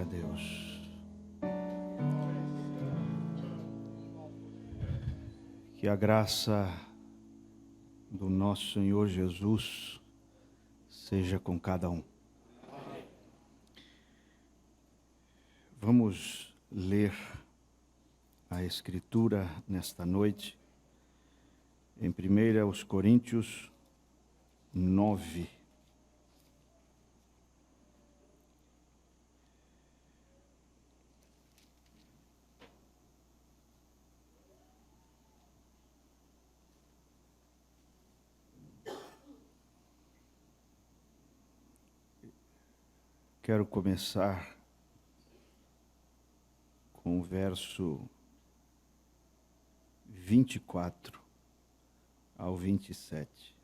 Glória a Deus. Que a graça do nosso Senhor Jesus seja com cada um. Vamos ler a Escritura nesta noite, em 1 Coríntios 9. Quero começar com o verso 24 ao 27.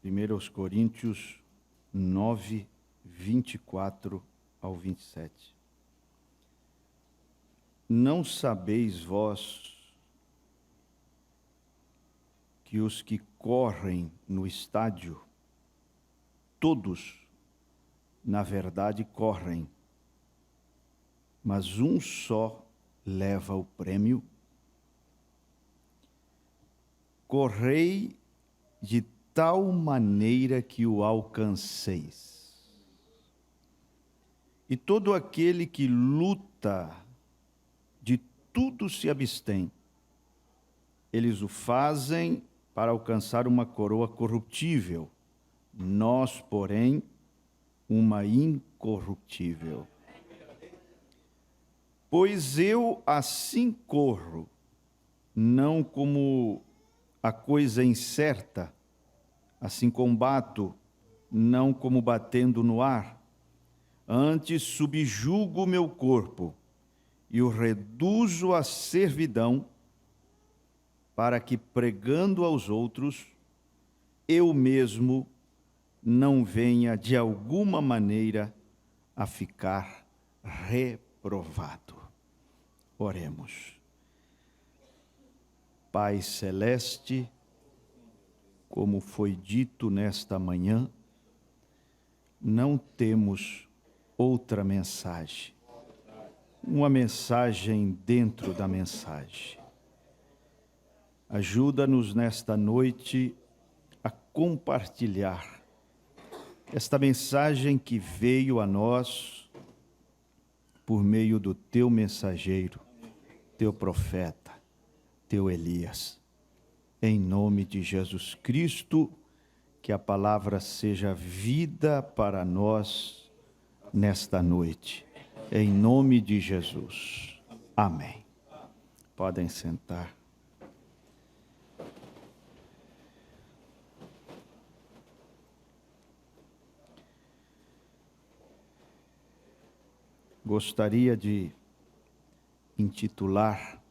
Primeiro aos Coríntios 9, 24 ao 27. Não sabeis vós que os que correm no estádio, todos, na verdade, correm, mas um só leva o prêmio? Correi de tal maneira que o alcanceis. E todo aquele que luta, de tudo se abstém. Eles o fazem para alcançar uma coroa corruptível, nós, porém, uma incorruptível. Pois eu assim corro, não como a coisa incerta, assim combato, não como batendo no ar, antes subjugo o meu corpo e o reduzo à servidão, para que, pregando aos outros, eu mesmo não venha de alguma maneira a ficar reprovado. Oremos. Pai Celeste, como foi dito nesta manhã, não temos outra mensagem, uma mensagem dentro da mensagem. Ajuda-nos nesta noite a compartilhar esta mensagem que veio a nós por meio do teu mensageiro, teu profeta, teu Elias. Em nome de Jesus Cristo, que a palavra seja vida para nós nesta noite. Em nome de Jesus. Amém. Podem sentar. Gostaria de intitular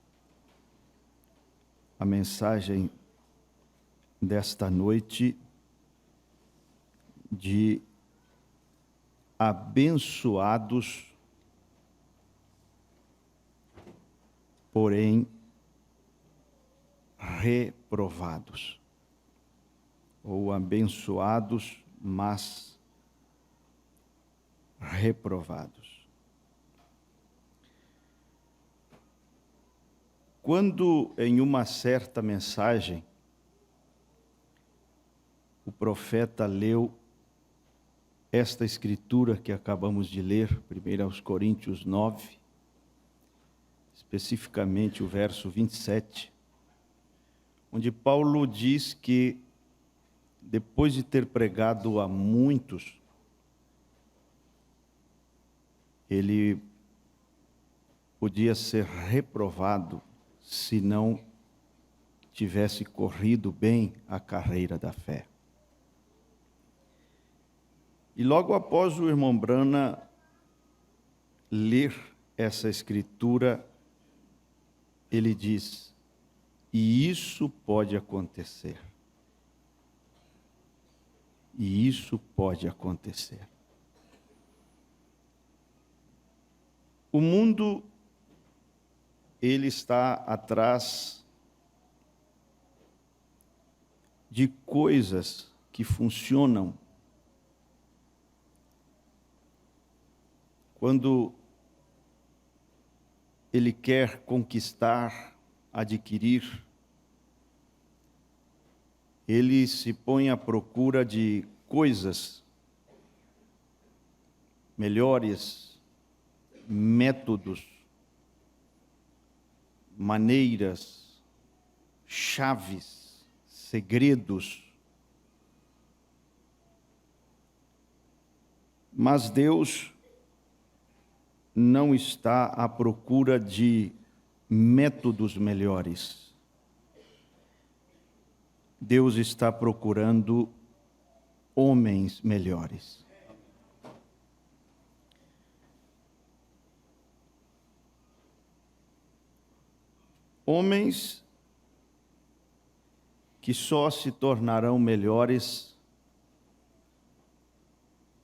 a mensagem desta noite de abençoados, porém reprovados, ou abençoados, mas reprovados. Quando em uma certa mensagem o profeta leu esta escritura que acabamos de ler, 1 Coríntios 9, especificamente o verso 27, onde Paulo diz que depois de ter pregado a muitos, ele podia ser reprovado se não tivesse corrido bem a carreira da fé. E logo após o irmão Brana ler essa escritura, ele diz: e isso pode acontecer. E isso pode acontecer. O mundo, ele está atrás de coisas que funcionam quando ele quer conquistar, adquirir, ele se põe à procura de coisas melhores, métodos, maneiras, chaves, segredos. Mas Deus não está à procura de métodos melhores. Deus está procurando homens melhores. Homens que só se tornarão melhores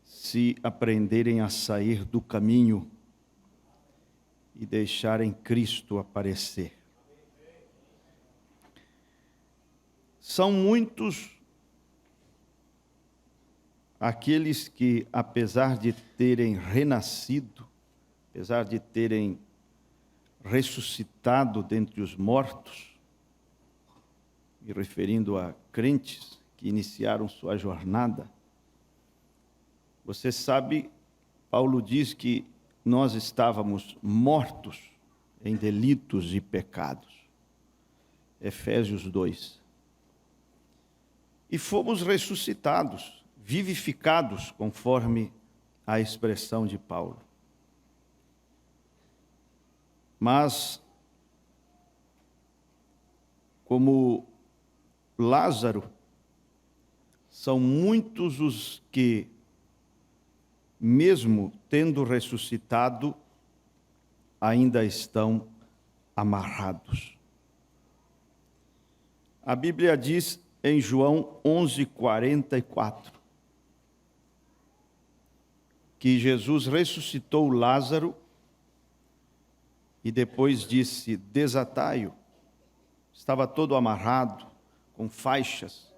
se aprenderem a sair do caminho e deixarem Cristo aparecer. São muitos aqueles que, apesar de terem renascido, apesar de terem ressuscitado dentre os mortos, me referindo a crentes que iniciaram sua jornada, você sabe, Paulo diz que nós estávamos mortos em delitos e pecados. Efésios 2. E fomos ressuscitados, vivificados, conforme a expressão de Paulo. Mas, como Lázaro, são muitos os que, mesmo tendo ressuscitado, ainda estão amarrados. A Bíblia diz em João 11:44 que Jesus ressuscitou Lázaro e depois disse: desatai-o. Estava todo amarrado, com faixas.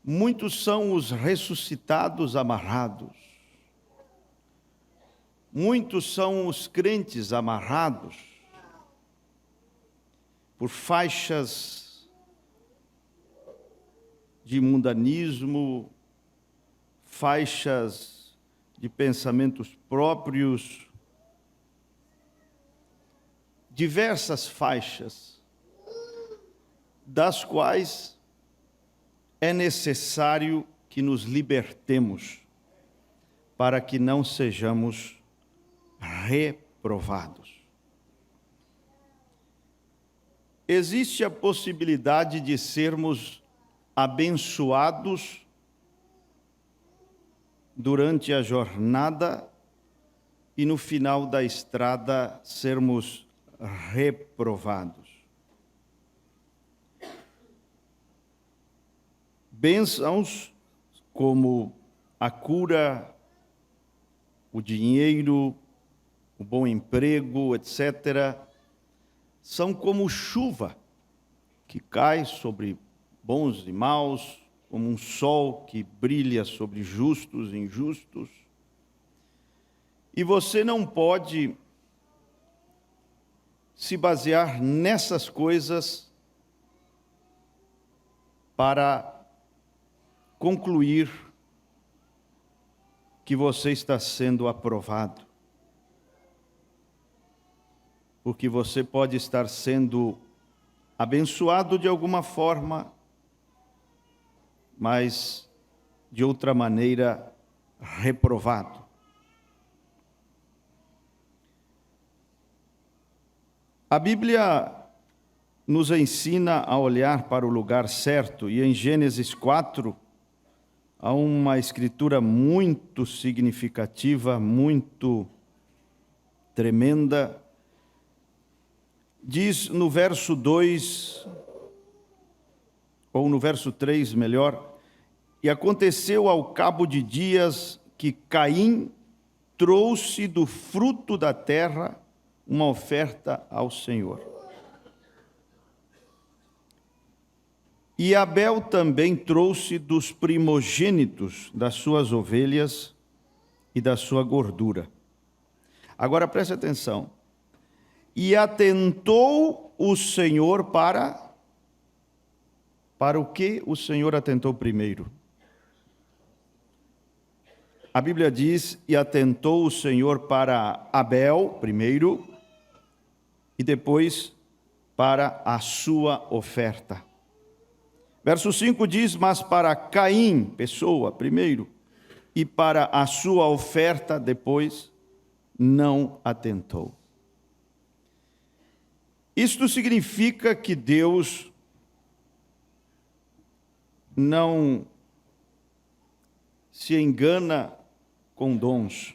Muitos são os ressuscitados amarrados. Muitos são os crentes amarrados por faixas de mundanismo, faixas de pensamentos próprios, diversas faixas, das quais é necessário que nos libertemos para que não sejamos reprovados. Existe a possibilidade de sermos abençoados durante a jornada e no final da estrada sermos reprovados. Bênçãos como a cura, o dinheiro, o bom emprego, etc., são como chuva que cai sobre bons e maus, como um sol que brilha sobre justos e injustos. E você não pode se basear nessas coisas para concluir que você está sendo aprovado. Porque você pode estar sendo abençoado de alguma forma, mas de outra maneira reprovado. A Bíblia nos ensina a olhar para o lugar certo, e em Gênesis 4, há uma escritura muito significativa, muito tremenda. Diz no verso 2, ou no verso 3, melhor: e aconteceu ao cabo de dias que Caim trouxe do fruto da terra uma oferta ao Senhor. E Abel também trouxe dos primogênitos das suas ovelhas e da sua gordura. Agora preste atenção. E atentou o Senhor para o que o Senhor atentou primeiro? A Bíblia diz, e atentou o Senhor para Abel primeiro, e depois para a sua oferta. Verso 5 diz, mas para Caim, pessoa, primeiro, e para a sua oferta depois, não atentou. Isto significa que Deus não se engana com dons.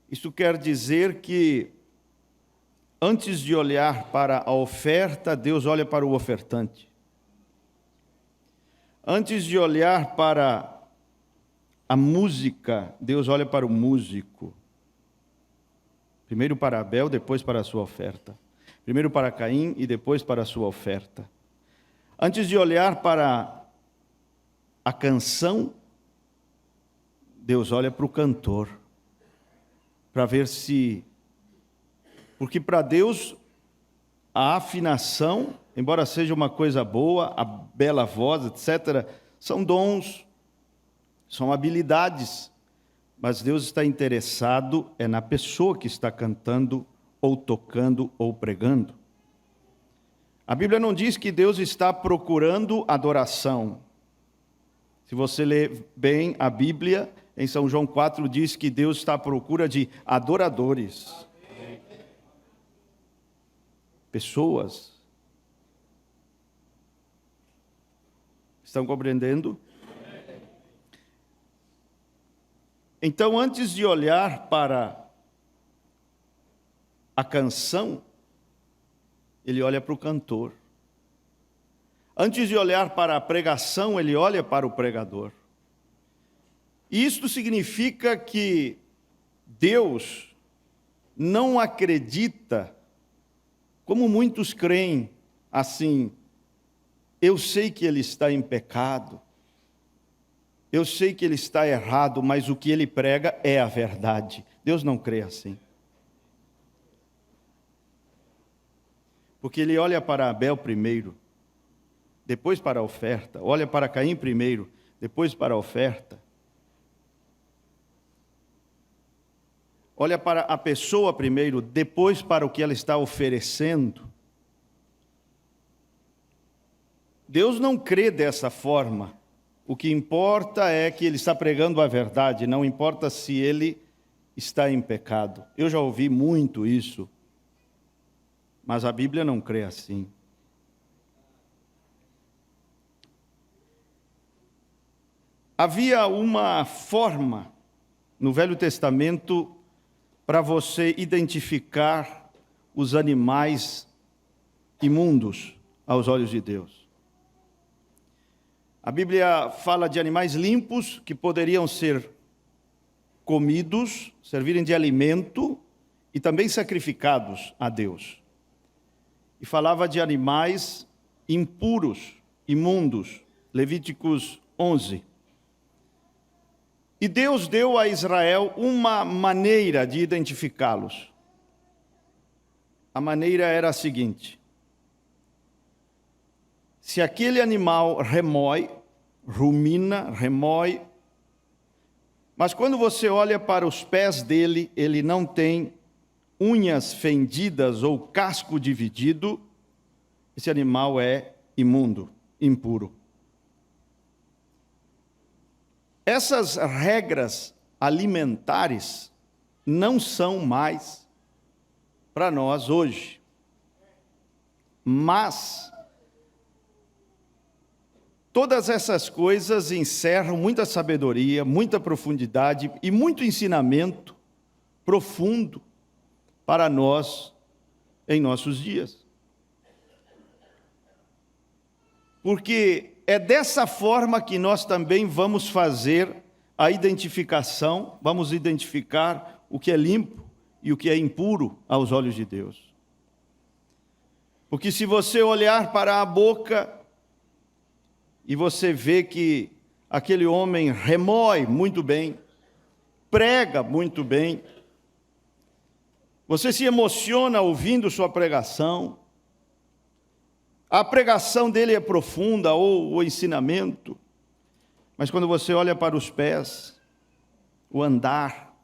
Isso quer dizer que, antes de olhar para a oferta, Deus olha para o ofertante. Antes de olhar para a música, Deus olha para o músico. Primeiro para Abel, depois para a sua oferta. Primeiro para Caim e depois para a sua oferta. Antes de olhar para a canção, Deus olha para o cantor, para ver se... Porque para Deus, a afinação, embora seja uma coisa boa, a bela voz, etc., são dons, são habilidades, mas Deus está interessado na pessoa que está cantando, ou tocando, ou pregando. A Bíblia não diz que Deus está procurando adoração. Se você ler bem a Bíblia, em São João 4 diz que Deus está à procura de adoradores. Pessoas. Estão compreendendo? Então, antes de olhar para a canção, ele olha para o cantor. Antes de olhar para a pregação, ele olha para o pregador. E isto significa que Deus não acredita, como muitos creem, assim, eu sei que ele está em pecado, eu sei que ele está errado, mas o que ele prega é a verdade. Deus não crê assim. Porque ele olha para Abel primeiro, depois para a oferta. Olha para Caim primeiro, depois para a oferta. Olha para a pessoa primeiro, depois para o que ela está oferecendo. Deus não crê dessa forma. O que importa é que ele está pregando a verdade, não importa se ele está em pecado. Eu já ouvi muito isso. Mas a Bíblia não crê assim. Havia uma forma no Velho Testamento para você identificar os animais imundos aos olhos de Deus. A Bíblia fala de animais limpos que poderiam ser comidos, servirem de alimento e também sacrificados a Deus. E falava de animais impuros, imundos, Levíticos 11. E Deus deu a Israel uma maneira de identificá-los. A maneira era a seguinte: se aquele animal remói, mas quando você olha para os pés dele, ele não tem unhas fendidas ou casco dividido, esse animal é imundo, impuro. Essas regras alimentares não são mais para nós hoje. Mas todas essas coisas encerram muita sabedoria, muita profundidade e muito ensinamento profundo para nós em nossos dias. Porque é dessa forma que nós também vamos fazer a identificação, vamos identificar o que é limpo e o que é impuro aos olhos de Deus. Porque se você olhar para a boca e você vê que aquele homem remói muito bem, prega muito bem, você se emociona ouvindo sua pregação, a pregação dele é profunda, ou o ensinamento, mas quando você olha para os pés, o andar,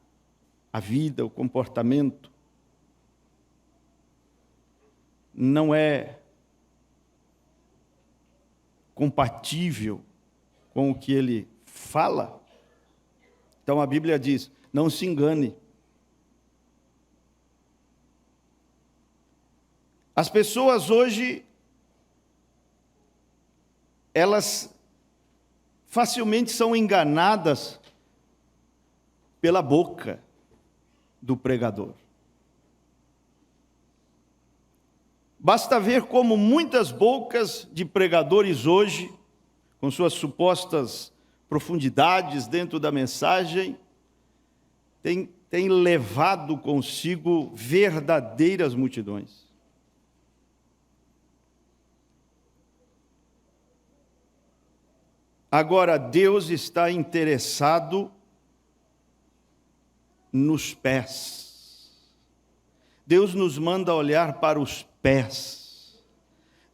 a vida, o comportamento, não é compatível com o que ele fala. Então a Bíblia diz: não se engane. As pessoas hoje, elas facilmente são enganadas pela boca do pregador. Basta ver como muitas bocas de pregadores hoje, com suas supostas profundidades dentro da mensagem, têm levado consigo verdadeiras multidões. Agora, Deus está interessado nos pés. Deus nos manda olhar para os pés.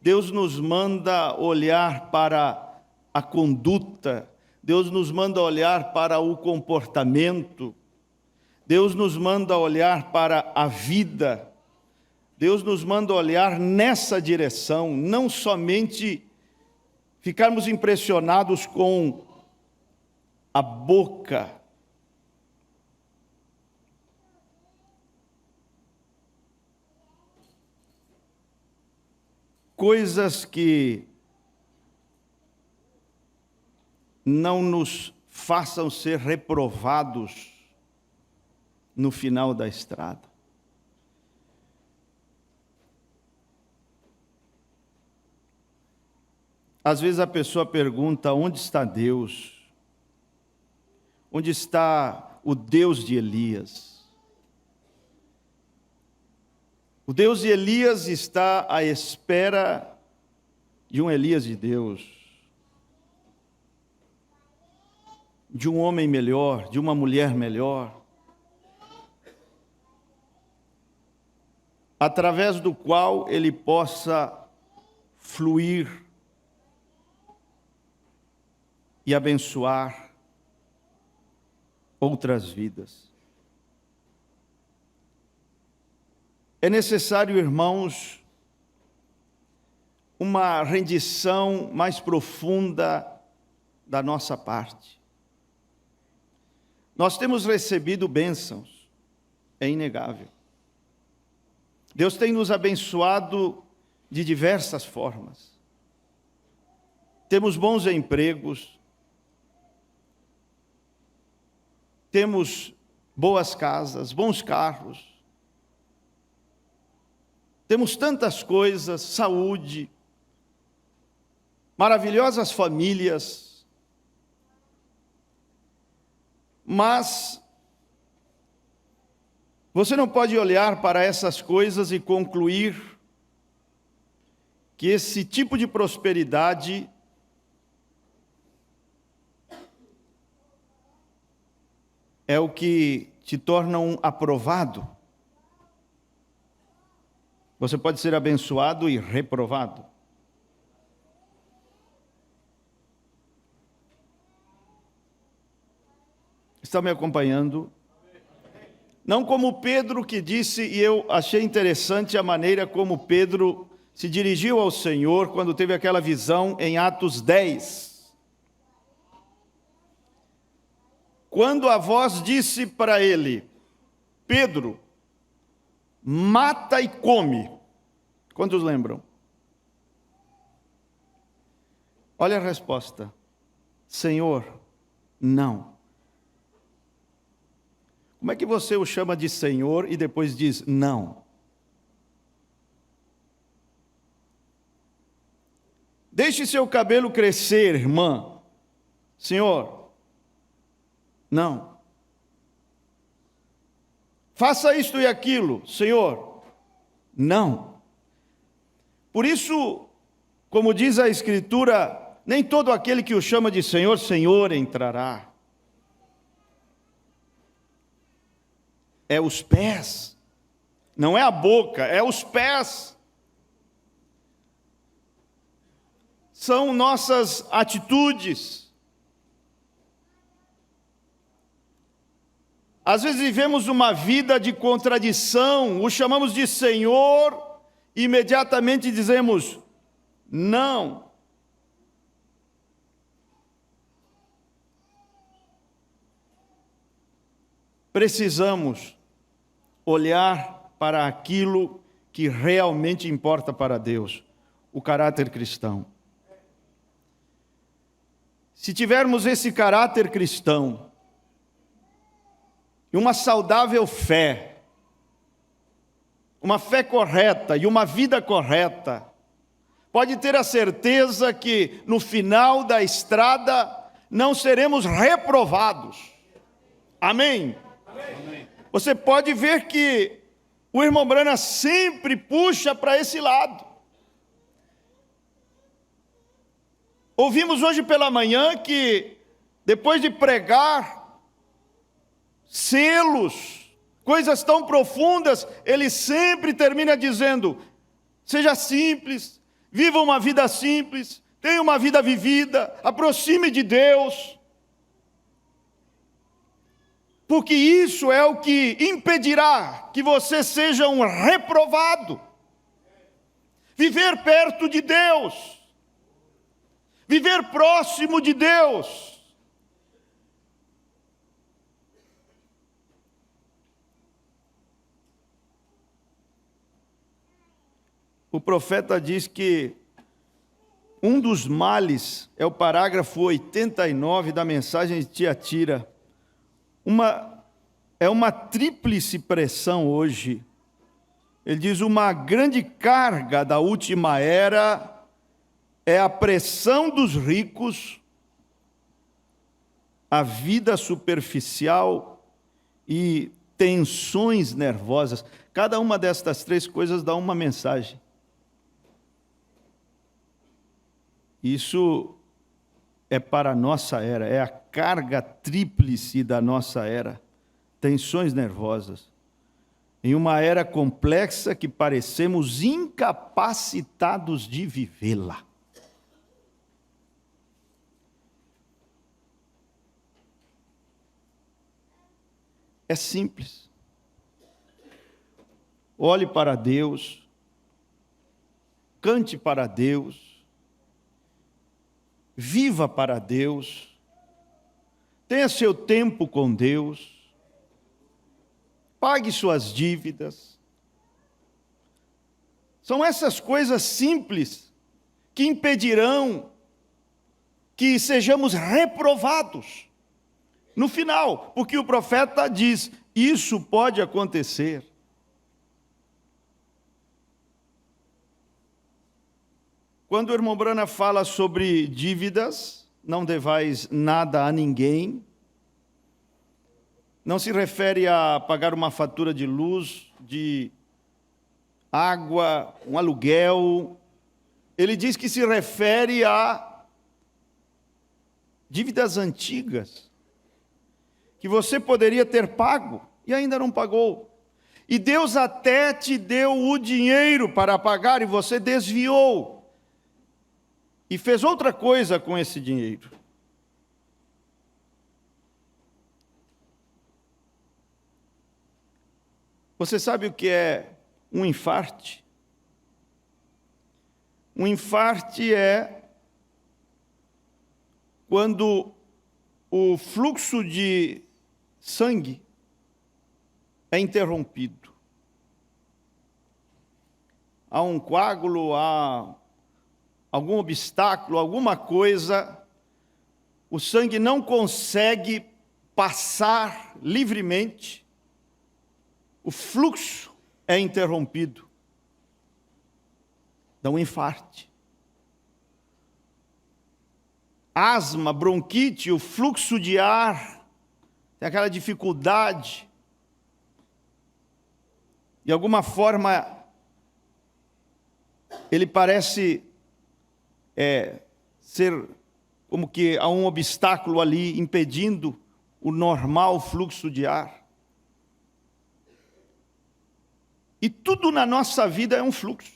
Deus nos manda olhar para a conduta. Deus nos manda olhar para o comportamento. Deus nos manda olhar para a vida. Deus nos manda olhar nessa direção, não somente ficarmos impressionados com a boca. Coisas que não nos façam ser reprovados no final da estrada. Às vezes a pessoa pergunta: onde está Deus? Onde está o Deus de Elias? O Deus de Elias está à espera de um Elias de Deus, de um homem melhor, de uma mulher melhor, através do qual ele possa fluir e abençoar outras vidas. É necessário, irmãos, uma rendição mais profunda da nossa parte. Nós temos recebido bênçãos, é inegável. Deus tem nos abençoado de diversas formas. Temos bons empregos, temos boas casas, bons carros, temos tantas coisas, saúde, maravilhosas famílias, mas você não pode olhar para essas coisas e concluir que esse tipo de prosperidade é o que te torna um aprovado. Você pode ser abençoado e reprovado. Está me acompanhando? Não como Pedro que disse, e eu achei interessante a maneira como Pedro se dirigiu ao Senhor quando teve aquela visão em Atos 10. Quando a voz disse para ele: Pedro, mata e come. Quantos lembram? Olha a resposta: Senhor, não. Como é que você o chama de Senhor e depois diz não? Deixe seu cabelo crescer, irmã. Senhor, não. Faça isto e aquilo, Senhor, não. Por isso, como diz a Escritura, nem todo aquele que o chama de Senhor, Senhor entrará. É os pés, não é a boca, é os pés. São nossas atitudes. Às vezes vivemos uma vida de contradição, o chamamos de Senhor, e imediatamente dizemos não. Precisamos olhar para aquilo que realmente importa para Deus, o caráter cristão. Se tivermos esse caráter cristão e uma saudável fé, uma fé correta e uma vida correta, pode ter a certeza que no final da estrada não seremos reprovados. Amém? Amém. Você pode ver que o irmão Branham sempre puxa para esse lado. Ouvimos hoje pela manhã que, depois de pregar selos, coisas tão profundas, ele sempre termina dizendo: seja simples, viva uma vida simples, tenha uma vida vivida, aproxime de Deus. Porque isso é o que impedirá que você seja um reprovado. Viver perto de Deus. Viver próximo de Deus. O profeta diz que um dos males é o parágrafo 89 da mensagem de Tiatira. É uma tríplice pressão hoje. Ele diz: uma grande carga da última era é a pressão dos ricos, a vida superficial e tensões nervosas. Cada uma destas três coisas dá uma mensagem. Isso é para a nossa era, é a carga tríplice da nossa era. Tensões nervosas. Em uma era complexa que parecemos incapacitados de vivê-la. É simples. Olhe para Deus, cante para Deus, viva para Deus, tenha seu tempo com Deus, pague suas dívidas. São essas coisas simples que impedirão que sejamos reprovados no final, porque o profeta diz: isso pode acontecer. Quando o irmão Branham fala sobre dívidas, não devais nada a ninguém, não se refere a pagar uma fatura de luz, de água, um aluguel. Ele diz que se refere a dívidas antigas, que você poderia ter pago e ainda não pagou. E Deus até te deu o dinheiro para pagar e você desviou. E fez outra coisa com esse dinheiro. Você sabe o que é um infarte? Um infarte é quando o fluxo de sangue é interrompido. Há um coágulo, há algum obstáculo, alguma coisa, o sangue não consegue passar livremente, o fluxo é interrompido. Dá um infarte. Asma, bronquite, o fluxo de ar, tem aquela dificuldade. De alguma forma, ele parece ser como que há um obstáculo ali impedindo o normal fluxo de ar. E tudo na nossa vida é um fluxo.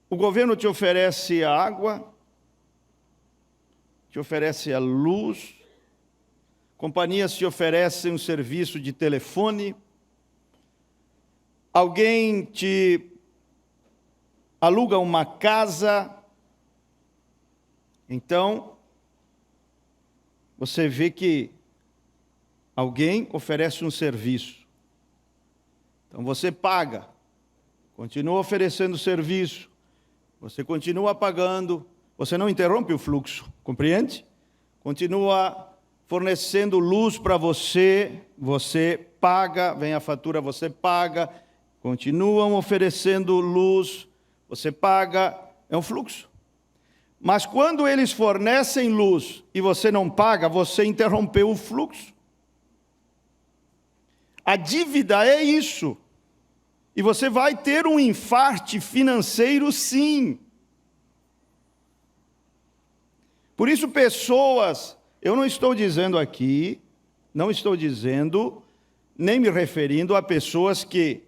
O governo te oferece a água, te oferece a luz, companhias te oferecem um serviço de telefone, alguém te aluga uma casa. Então, você vê que alguém oferece um serviço. Então você paga, continua oferecendo serviço, você continua pagando, você não interrompe o fluxo, compreende? Continua fornecendo luz para você, você paga, vem a fatura, você paga, continuam oferecendo luz, você paga, é um fluxo. Mas quando eles fornecem luz e você não paga, você interrompeu o fluxo. A dívida é isso. E você vai ter um infarte financeiro, sim. Por isso, pessoas, eu não estou dizendo aqui, nem me referindo a pessoas que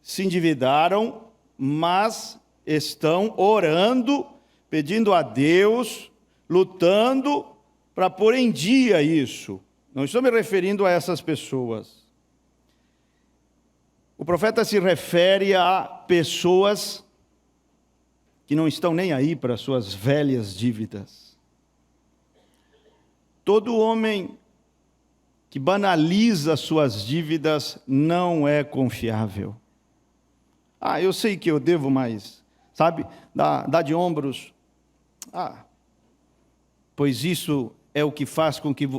se endividaram, mas estão orando, pedindo a Deus, lutando para pôr em dia isso. Não estou me referindo a essas pessoas. O profeta se refere a pessoas que não estão nem aí para suas velhas dívidas. Todo homem que banaliza suas dívidas não é confiável. Eu sei que eu devo, mas, sabe, dá de ombros. Pois isso é o que faz com que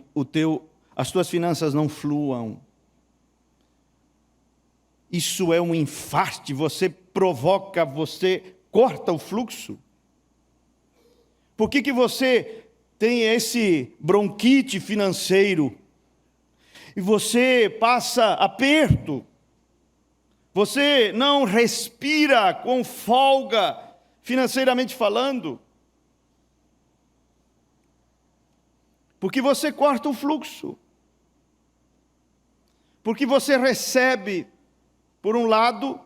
as tuas finanças não fluam. Isso é um infarte, você corta o fluxo. Por que você tem esse bronquite financeiro? E você passa aperto. Você não respira com folga, financeiramente falando. Porque você corta o fluxo. Porque você recebe, por um lado,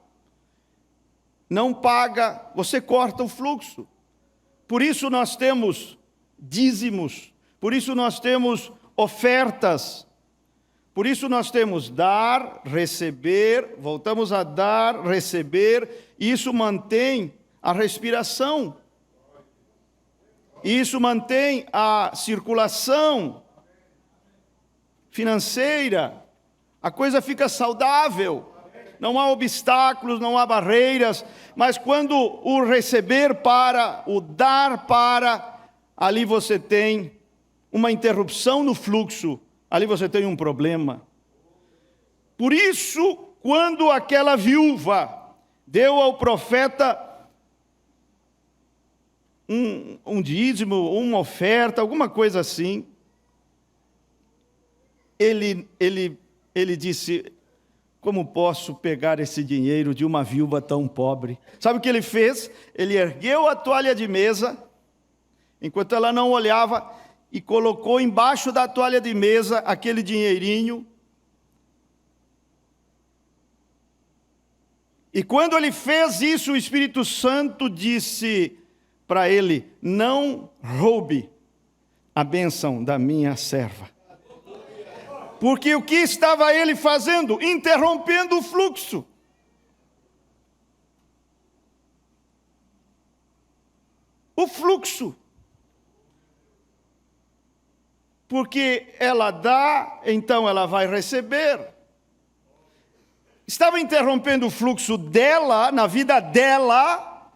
não paga, você corta o fluxo. Por isso nós temos dízimos, por isso nós temos ofertas, por isso nós temos dar, receber, voltamos a dar, receber, e isso mantém a respiração. Isso mantém a circulação financeira, a coisa fica saudável. Não há obstáculos, não há barreiras, mas quando o receber para, o dar para, ali você tem uma interrupção no fluxo, ali você tem um problema. Por isso, quando aquela viúva deu ao profeta um dízimo, uma oferta, alguma coisa assim, ele disse: como posso pegar esse dinheiro de uma viúva tão pobre? Sabe o que ele fez? Ele ergueu a toalha de mesa, enquanto ela não olhava, e colocou embaixo da toalha de mesa aquele dinheirinho. E quando ele fez isso, o Espírito Santo disse para ele: não roube a bênção da minha serva. Porque o que estava ele fazendo? Interrompendo o fluxo. O fluxo. Porque ela dá, então ela vai receber. Estava interrompendo o fluxo dela, na vida dela,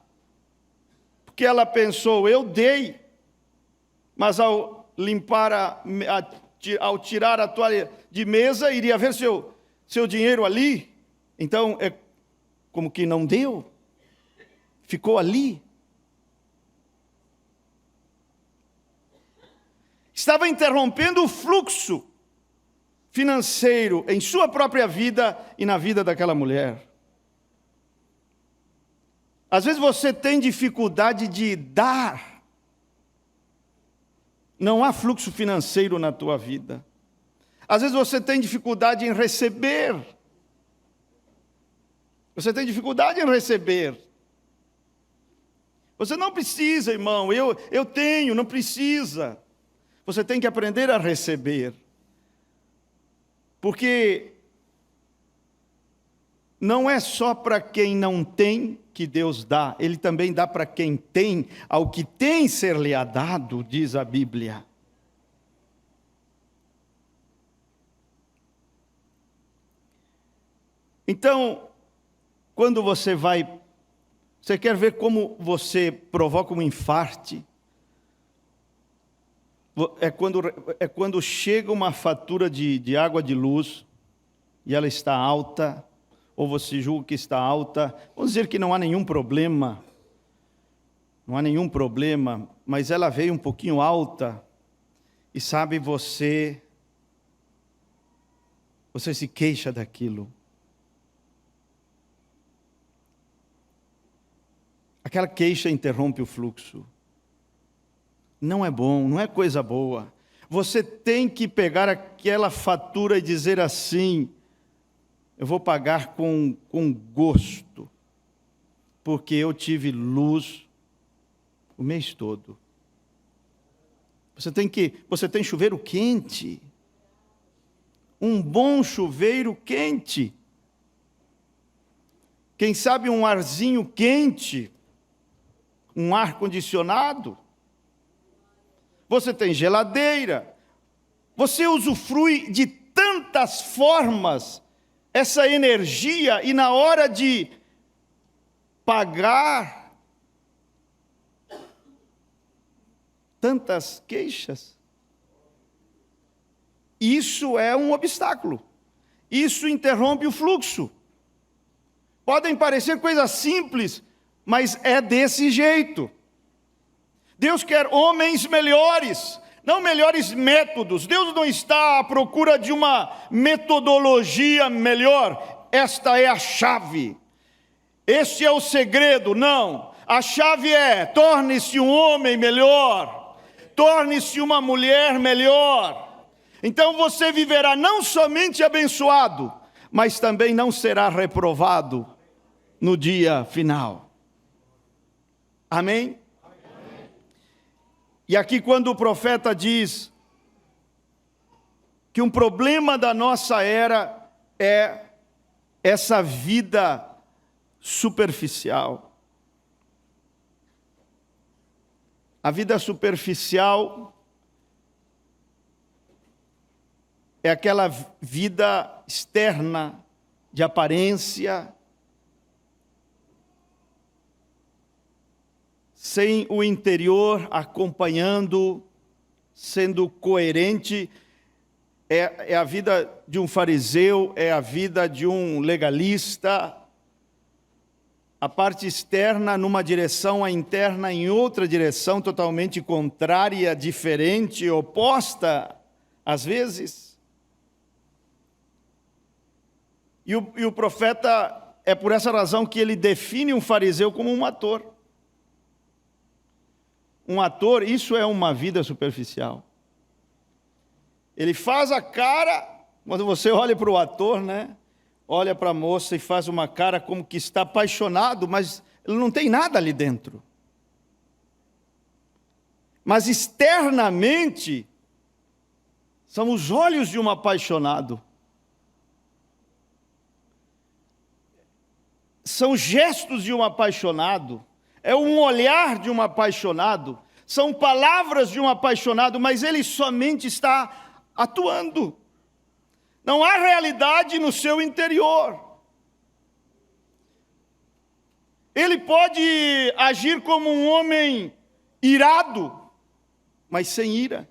porque ela pensou: eu dei. Mas ao ao tirar a toalha de mesa, iria ver seu dinheiro ali. Então, é como que não deu. Ficou ali. Estava interrompendo o fluxo financeiro em sua própria vida e na vida daquela mulher. Às vezes você tem dificuldade de dar. Não há fluxo financeiro na tua vida. Às vezes você tem dificuldade em receber. Você tem dificuldade em receber. Você não precisa, irmão, eu tenho, não precisa. Você tem que aprender a receber. Porque não é só para quem não tem que Deus dá, Ele também dá para quem tem, ao que tem ser-lhe dado, diz a Bíblia. Então, quando você quer ver como você provoca um infarte? É quando chega uma fatura de água de luz, e ela está alta, ou você julga que está alta, vamos dizer que não há nenhum problema, mas ela veio um pouquinho alta, e sabe, você se queixa daquilo. Aquela queixa interrompe o fluxo. Não é bom, não é coisa boa. Você tem que pegar aquela fatura e dizer assim: eu vou pagar com gosto, porque eu tive luz o mês todo. Você tem chuveiro quente, um bom chuveiro quente. Quem sabe um arzinho quente, um ar condicionado. Você tem geladeira. Você usufrui de tantas formas essa energia, e na hora de pagar, tantas queixas. Isso é um obstáculo. Isso interrompe o fluxo. Podem parecer coisas simples, mas é desse jeito. Deus quer homens melhores, não melhores métodos. Deus não está à procura de uma metodologia melhor. Esta é a chave. Este é o segredo. Não. A chave é: torne-se um homem melhor. Torne-se uma mulher melhor. Então você viverá não somente abençoado, mas também não será reprovado no dia final. Amém? E aqui, quando o profeta diz que um problema da nossa era é essa vida superficial. A vida superficial é aquela vida externa, de aparência, sem o interior acompanhando, sendo coerente. É a vida de um fariseu, é a vida de um legalista. A parte externa numa direção, a interna em outra direção, totalmente contrária, diferente, oposta, às vezes. E o profeta, é por essa razão que ele define um fariseu como um ator. Um ator, isso é uma vida superficial. Ele faz a cara, quando você olha para o ator, né? Olha para a moça e faz uma cara como que está apaixonado, mas ele não tem nada ali dentro. Mas externamente, são os olhos de um apaixonado. São gestos de um apaixonado. É um olhar de um apaixonado, são palavras de um apaixonado, mas ele somente está atuando. Não há realidade no seu interior. Ele pode agir como um homem irado, mas sem ira.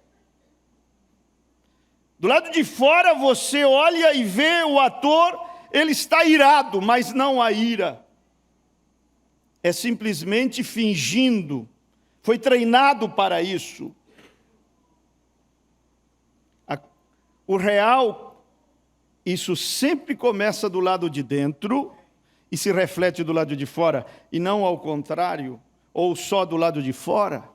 Do lado de fora você olha e vê o ator, ele está irado, mas não há ira. É simplesmente fingindo. Foi treinado para isso. O real isso sempre começa do lado de dentro e se reflete do lado de fora, e não ao contrário, ou só do lado de fora.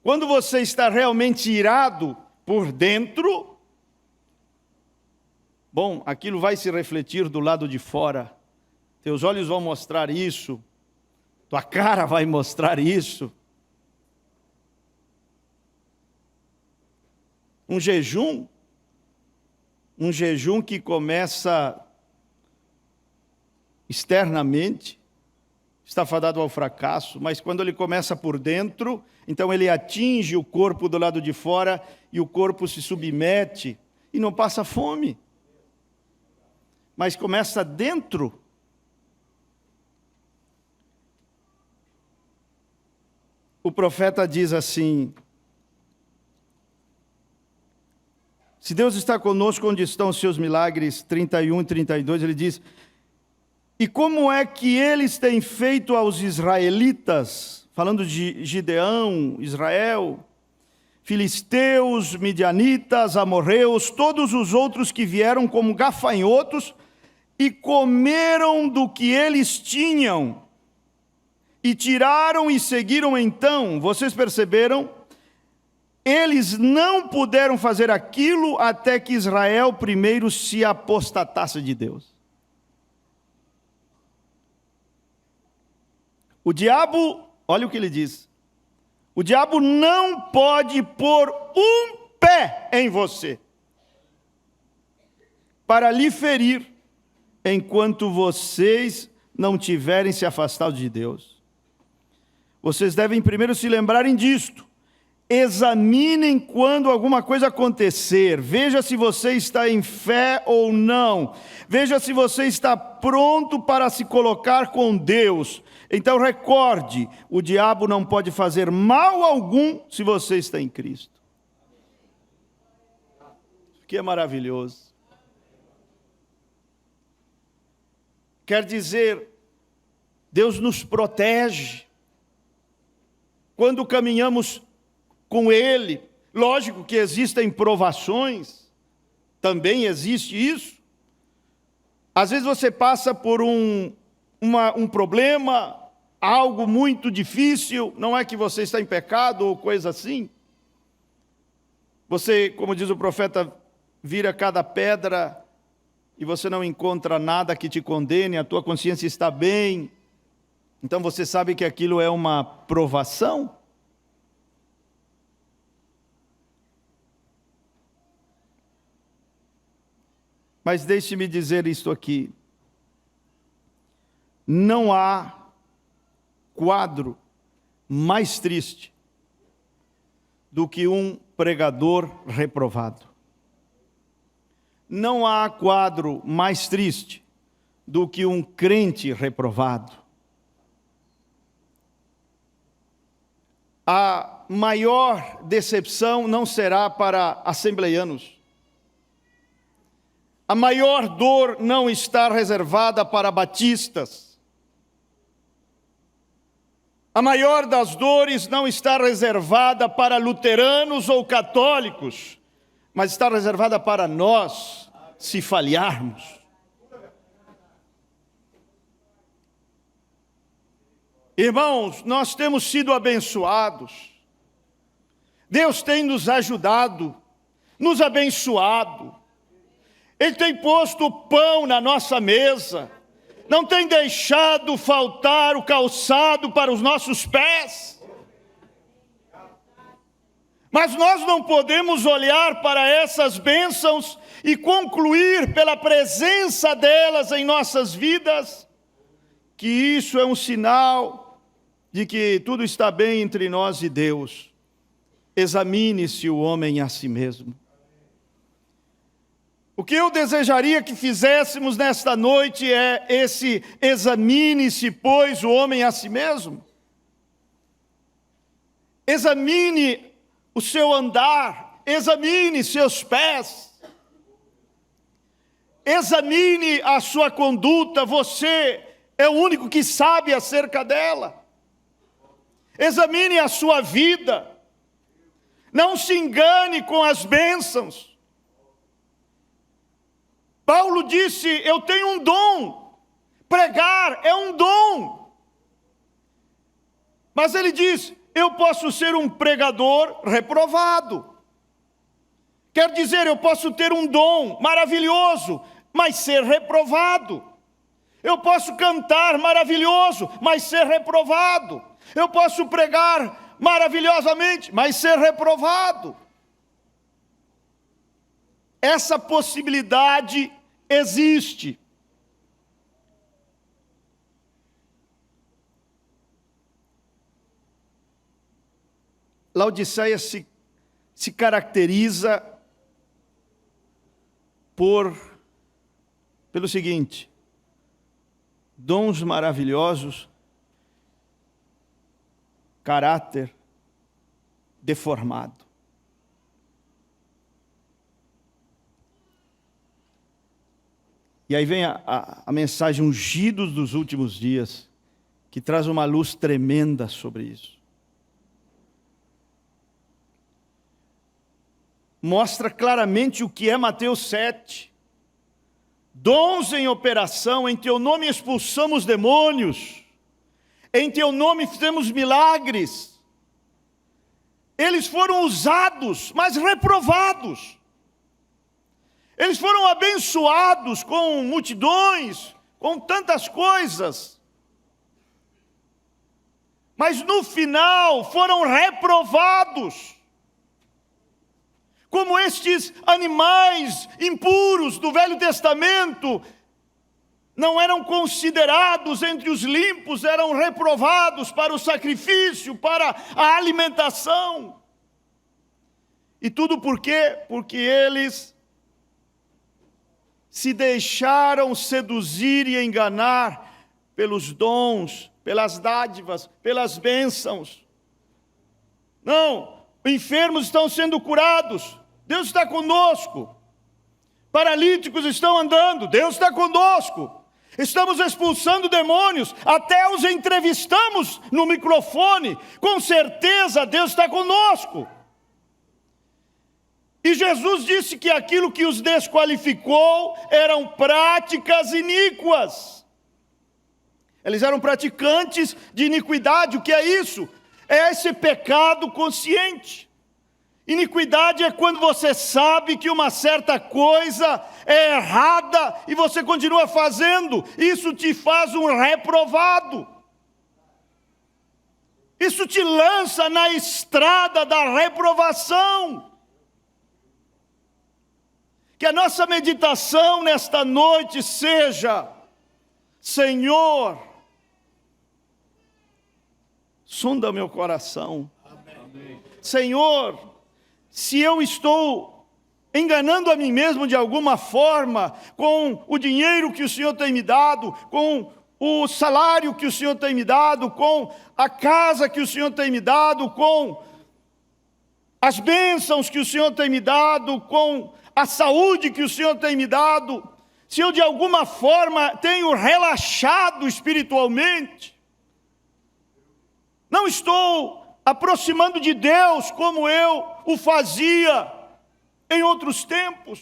Quando você está realmente irado por dentro, bom, aquilo vai se refletir do lado de fora. Teus olhos vão mostrar isso, tua cara vai mostrar isso. Um jejum que começa externamente, está fadado ao fracasso, mas quando ele começa por dentro, então ele atinge o corpo do lado de fora e o corpo se submete e não passa fome. Mas começa dentro. O profeta diz assim: se Deus está conosco, onde estão os seus milagres? 31 e 32, ele diz: e como é que eles têm feito aos israelitas, falando de Gideão, Israel, filisteus, midianitas, amorreus, todos os outros que vieram como gafanhotos e comeram do que eles tinham, e tiraram e seguiram então. Vocês perceberam? Eles não puderam fazer aquilo até que Israel primeiro se apostatasse de Deus. O diabo, olha o que ele diz: o diabo não pode pôr um pé em você para lhe ferir, enquanto vocês não tiverem se afastado de Deus. Vocês devem primeiro se lembrarem disto. Examinem quando alguma coisa acontecer, veja se você está em fé ou não, veja se você está pronto para se colocar com Deus. Então recorde, o diabo não pode fazer mal algum se você está em Cristo. Isso aqui é maravilhoso. Quer dizer, Deus nos protege quando caminhamos com Ele. Lógico que existem provações, também existe isso. Às vezes você passa por um problema, algo muito difícil, não é que você está em pecado ou coisa assim. Você, como diz o profeta, vira cada pedra e você não encontra nada que te condene, a tua consciência está bem. Então você sabe que aquilo é uma provação. Mas deixe-me dizer isto aqui: não há quadro mais triste do que um pregador reprovado. Não há quadro mais triste do que um crente reprovado. A maior decepção não será para assembleianos. A maior dor não está reservada para batistas. A maior das dores não está reservada para luteranos ou católicos, mas está reservada para nós, se falharmos. Irmãos, nós temos sido abençoados. Deus tem nos ajudado, nos abençoado. Ele tem posto o pão na nossa mesa, não tem deixado faltar o calçado para os nossos pés. Mas nós não podemos olhar para essas bênçãos e concluir pela presença delas em nossas vidas que isso é um sinal de que tudo está bem entre nós e Deus. Examine-se o homem a si mesmo. O que eu desejaria que fizéssemos nesta noite é esse: examine-se, pois, o homem a si mesmo. Examine o seu andar, examine seus pés, examine a sua conduta, você é o único que sabe acerca dela. Examine a sua vida, não se engane com as bênçãos. Paulo disse: eu tenho um dom, pregar é um dom. Mas ele diz: eu posso ser um pregador reprovado. Quer dizer, eu posso ter um dom maravilhoso, mas ser reprovado. Eu posso cantar maravilhoso, mas ser reprovado. Eu posso pregar maravilhosamente, mas ser reprovado. Essa possibilidade existe. Laodiceia se caracteriza pelo seguinte: dons maravilhosos, caráter deformado. E aí vem a mensagem ungidos dos últimos dias, que traz uma luz tremenda sobre isso. Mostra claramente o que é Mateus 7. Dons em operação, em teu nome expulsamos demônios, em teu nome fizemos milagres. Eles foram usados, mas reprovados. Eles foram abençoados com multidões, com tantas coisas. Mas no final foram reprovados. Como estes animais impuros do Velho Testamento não eram considerados entre os limpos, eram reprovados para o sacrifício, para a alimentação. E tudo por quê? Porque eles se deixaram seduzir e enganar pelos dons, pelas dádivas, pelas bênçãos. Não, enfermos estão sendo curados, Deus está conosco. Paralíticos estão andando, Deus está conosco. Estamos expulsando demônios, até os entrevistamos no microfone, com certeza Deus está conosco. E Jesus disse que aquilo que os desqualificou eram práticas iníquas. Eles eram praticantes de iniquidade. O que é isso? É esse pecado consciente. Iniquidade é quando você sabe que uma certa coisa é errada e você continua fazendo. Isso te faz um reprovado. Isso te lança na estrada da reprovação. Que a nossa meditação nesta noite seja: Senhor, sonda meu coração. Amém. Senhor, se eu estou enganando a mim mesmo de alguma forma, com o dinheiro que o Senhor tem me dado, com o salário que o Senhor tem me dado, com a casa que o Senhor tem me dado, com as bênçãos que o Senhor tem me dado, com a saúde que o Senhor tem me dado, se eu de alguma forma tenho relaxado espiritualmente, não estou aproximando de Deus como eu o fazia em outros tempos.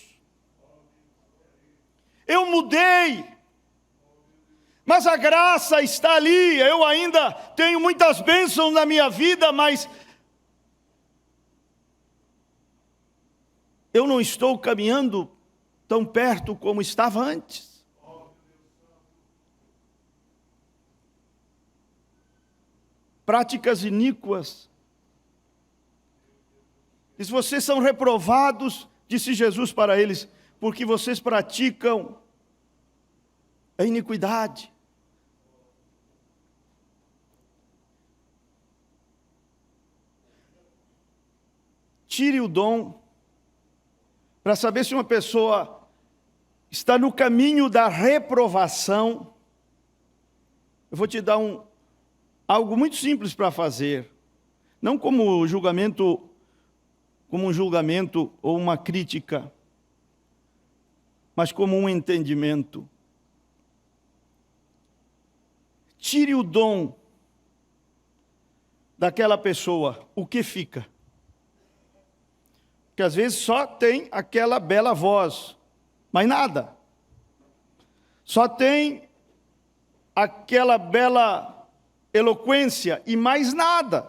Eu mudei, mas a graça está ali. Eu ainda tenho muitas bênçãos na minha vida, mas eu não estou caminhando tão perto como estava antes. Práticas iníquas. E se vocês são reprovados, disse Jesus para eles, porque vocês praticam a iniquidade. Tire o dom para saber se uma pessoa está no caminho da reprovação. Eu vou te dar algo muito simples para fazer, não como um julgamento ou uma crítica, mas como um entendimento. Tire o dom daquela pessoa, o que fica? Porque às vezes só tem aquela bela voz, mas nada. Só tem aquela bela eloquência e mais nada.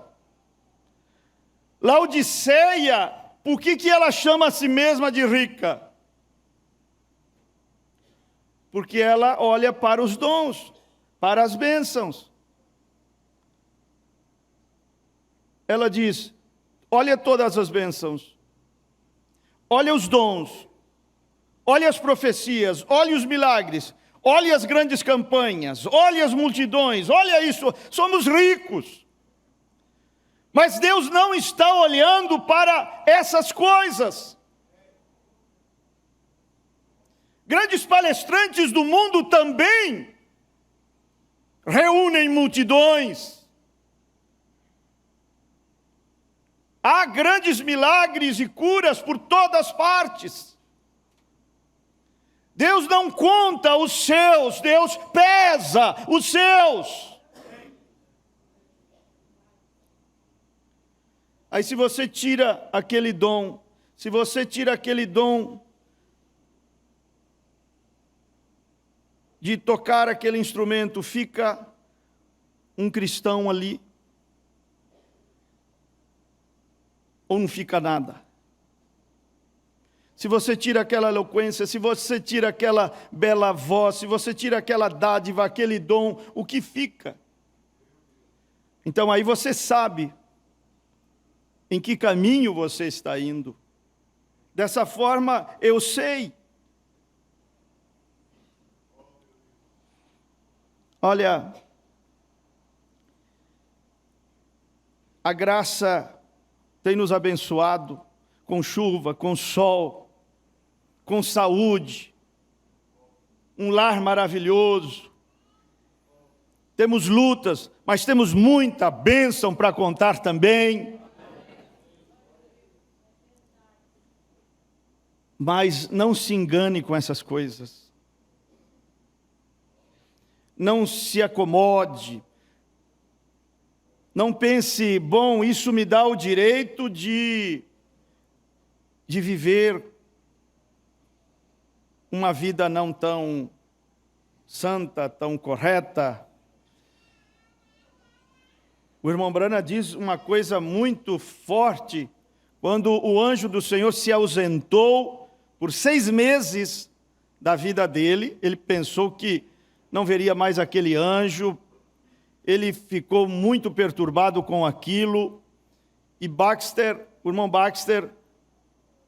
Laodiceia, por que ela chama a si mesma de rica? Porque ela olha para os dons, para as bênçãos. Ela diz: olha todas as bênçãos, olha os dons, olha as profecias, olha os milagres, olha as grandes campanhas, olha as multidões, olha isso, somos ricos. Mas Deus não está olhando para essas coisas. Grandes palestrantes do mundo também reúnem multidões. Há grandes milagres e curas por todas partes. Deus não conta os seus, Deus pesa os seus. Aí se você tira aquele dom, de tocar aquele instrumento, fica um cristão ali, ou não fica nada. Se você tira aquela eloquência, se você tira aquela bela voz, se você tira aquela dádiva, aquele dom, o que fica? Então aí você sabe em que caminho você está indo. Dessa forma eu sei. Olha, a graça tem nos abençoado com chuva, com sol, com saúde, um lar maravilhoso. Temos lutas, mas temos muita bênção para contar também. Mas não se engane com essas coisas. Não se acomode. Não pense, bom, isso me dá o direito de viver uma vida não tão santa, tão correta. O irmão Brana diz uma coisa muito forte, quando o anjo do Senhor se ausentou por 6 meses da vida dele, ele pensou que não veria mais aquele anjo, ele ficou muito perturbado com aquilo, e o irmão Baxter,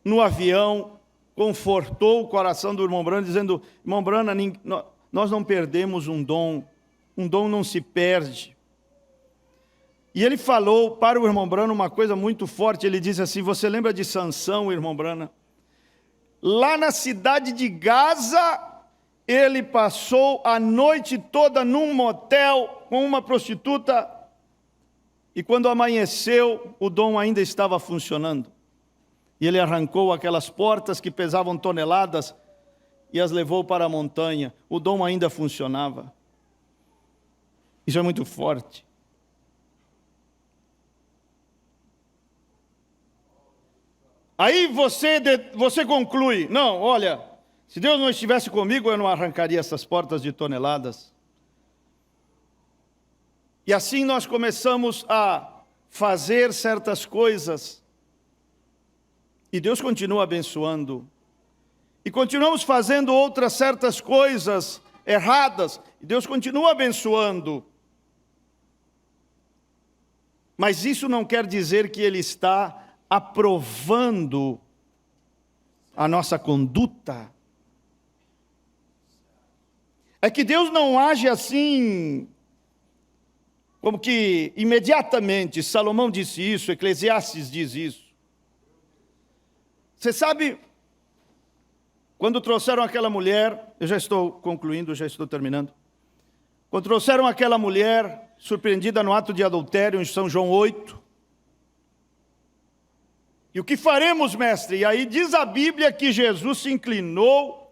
no avião, confortou o coração do irmão Brana, dizendo: irmão Brana, nós não perdemos um dom não se perde. E ele falou para o irmão Brana uma coisa muito forte, ele disse assim: você lembra de Sansão, irmão Brana? Lá na cidade de Gaza, ele passou a noite toda num motel com uma prostituta, e quando amanheceu, o dom ainda estava funcionando. E ele arrancou aquelas portas que pesavam toneladas e as levou para a montanha. O dom ainda funcionava. Isso é muito forte. Aí você conclui: não, olha, se Deus não estivesse comigo, eu não arrancaria essas portas de toneladas. E assim nós começamos a fazer certas coisas, e Deus continua abençoando. E continuamos fazendo outras certas coisas erradas, e Deus continua abençoando. Mas isso não quer dizer que Ele está aprovando a nossa conduta. É que Deus não age assim, como que imediatamente. Salomão disse isso, Eclesiastes diz isso. Você sabe, quando trouxeram aquela mulher, eu já estou concluindo, já estou terminando. Quando trouxeram aquela mulher surpreendida no ato de adultério em São João 8, e o que faremos, mestre? E aí diz a Bíblia que Jesus se inclinou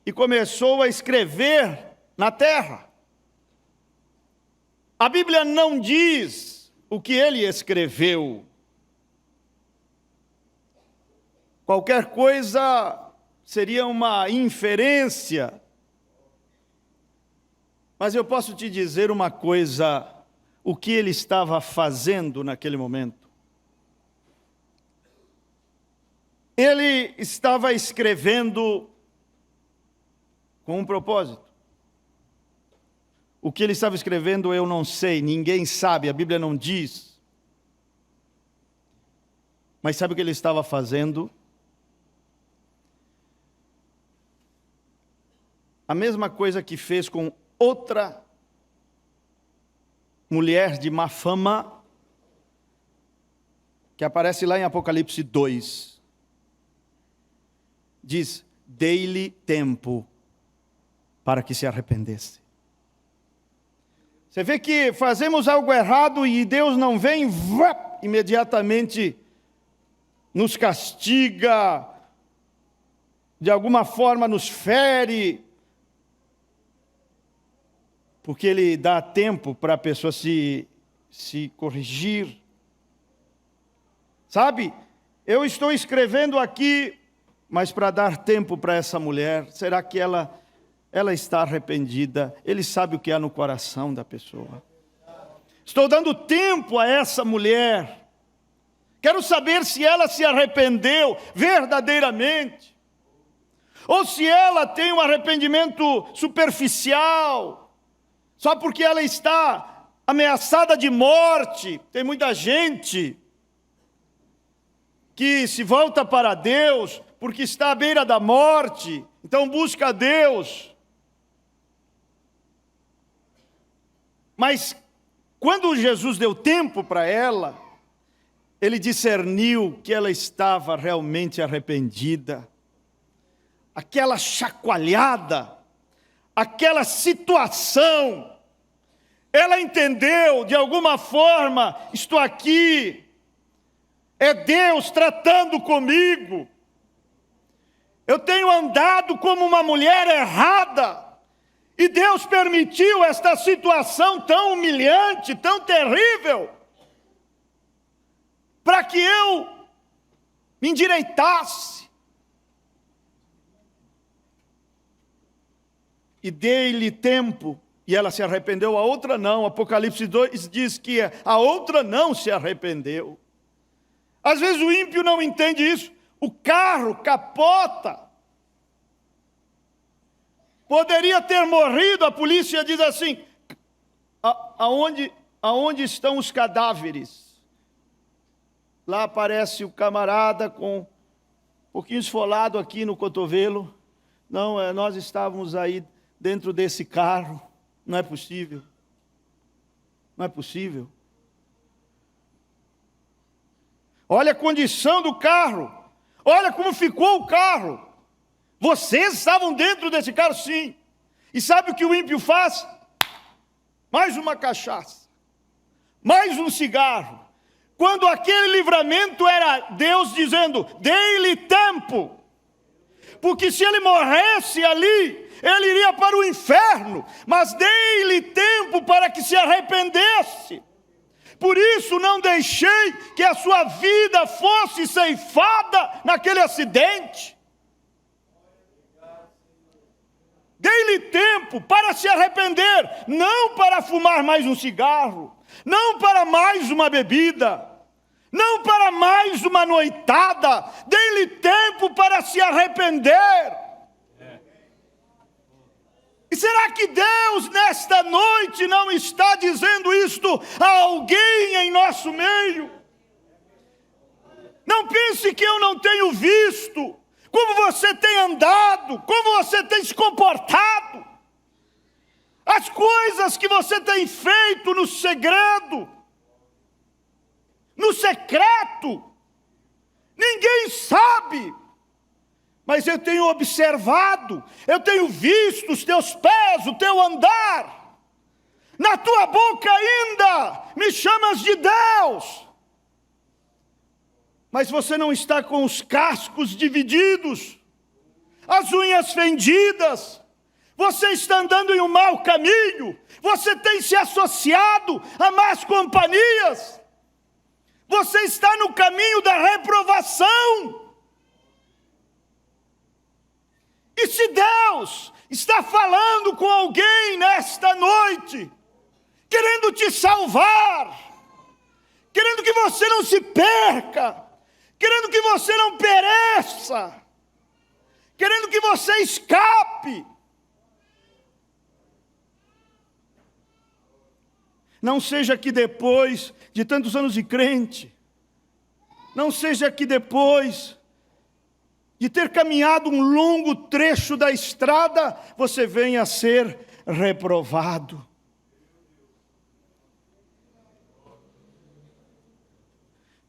e começou a escrever na terra. A Bíblia não diz o que ele escreveu. Qualquer coisa seria uma inferência. Mas eu posso te dizer uma coisa, o que ele estava fazendo naquele momento. Ele estava escrevendo com um propósito. O que ele estava escrevendo eu não sei, ninguém sabe, a Bíblia não diz. Mas sabe o que ele estava fazendo? A mesma coisa que fez com outra mulher de má fama, que aparece lá em Apocalipse 2. Diz, dei-lhe tempo para que se arrependesse. Você vê que fazemos algo errado e Deus não vem, imediatamente nos castiga, de alguma forma nos fere, porque Ele dá tempo para a pessoa se corrigir. Sabe, eu estou escrevendo aqui, mas para dar tempo para essa mulher, será que ela está arrependida? Ele sabe o que há no coração da pessoa. Estou dando tempo a essa mulher. Quero saber se ela se arrependeu verdadeiramente. Ou se ela tem um arrependimento superficial. Só porque ela está ameaçada de morte. Tem muita gente que se volta para Deus porque está à beira da morte. Então busca a Deus. Mas quando Jesus deu tempo para ela, Ele discerniu que ela estava realmente arrependida. Aquela chacoalhada, aquela situação, ela entendeu de alguma forma, estou aqui, é Deus tratando comigo. Eu tenho andado como uma mulher errada. E Deus permitiu esta situação tão humilhante, tão terrível, para que eu me endireitasse. E dei-lhe tempo, e ela se arrependeu, a outra não. Apocalipse 2 diz que a outra não se arrependeu. Às vezes o ímpio não entende isso. O carro capota. Poderia ter morrido, a polícia diz assim, aonde estão os cadáveres? Lá aparece o camarada com um pouquinho esfolado aqui no cotovelo. Não, nós estávamos aí dentro desse carro. Não é possível. Não é possível. Olha a condição do carro. Olha como ficou o carro. Vocês estavam dentro desse carro, sim. E sabe o que o ímpio faz? Mais uma cachaça. Mais um cigarro. Quando aquele livramento era Deus dizendo, dei-lhe tempo. Porque se ele morresse ali, ele iria para o inferno. Mas dei-lhe tempo para que se arrependesse. Por isso não deixei que a sua vida fosse ceifada naquele acidente. Dei-lhe tempo para se arrepender, não para fumar mais um cigarro, não para mais uma bebida, não para mais uma noitada. Dei-lhe tempo para se arrepender. E será que Deus nesta noite não está dizendo isto a alguém em nosso meio? Não pense que eu não tenho visto como você tem andado, como você tem se comportado, as coisas que você tem feito no segredo, no secreto, ninguém sabe, mas eu tenho observado, eu tenho visto os teus pés, o teu andar, na tua boca ainda me chamas de Deus, mas você não está com os cascos divididos, as unhas fendidas, você está andando em um mau caminho, você tem se associado a más companhias, você está no caminho da reprovação. E se Deus está falando com alguém nesta noite, querendo te salvar, querendo que você não se perca, querendo que você não pereça, querendo que você escape, não seja que depois de tantos anos de crente, não seja que depois de ter caminhado um longo trecho da estrada, você venha a ser reprovado.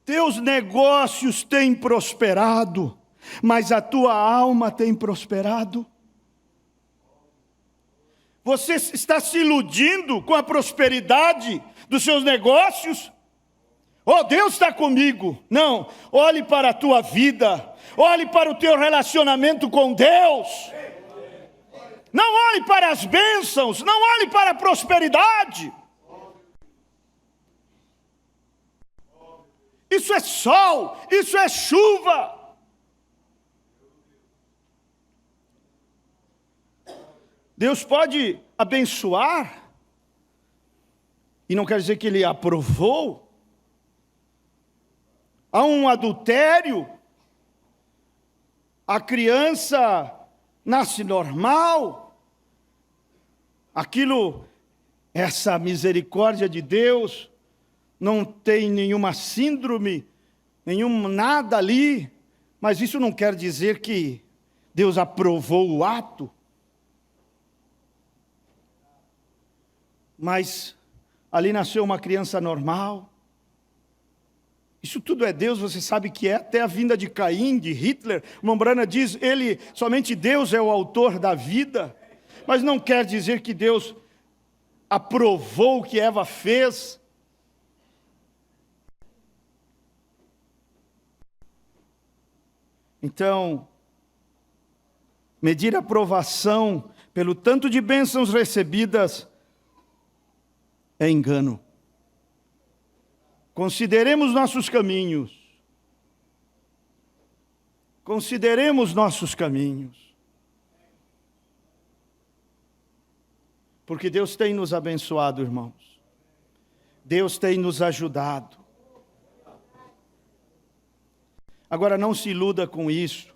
Teus negócios têm prosperado, mas a tua alma tem prosperado? Você está se iludindo com a prosperidade dos seus negócios? Oh, Deus está comigo. Não, olhe para a tua vida, olhe para o teu relacionamento com Deus. Não olhe para as bênçãos, não olhe para a prosperidade. Isso é sol, isso é chuva. Deus pode abençoar, e não quer dizer que Ele aprovou. Há um adultério, a criança nasce normal, essa misericórdia de Deus, não tem nenhuma síndrome, nada ali, mas isso não quer dizer que Deus aprovou o ato. Mas ali nasceu uma criança normal. Isso tudo é Deus, você sabe que é. Até a vinda de Caim, de Hitler, Mombrana diz, somente Deus é o autor da vida. Mas não quer dizer que Deus aprovou o que Eva fez. Então, medir a aprovação pelo tanto de bênçãos recebidas é engano. Consideremos nossos caminhos. Consideremos nossos caminhos. Porque Deus tem nos abençoado, irmãos. Deus tem nos ajudado. Agora, não se iluda com isso,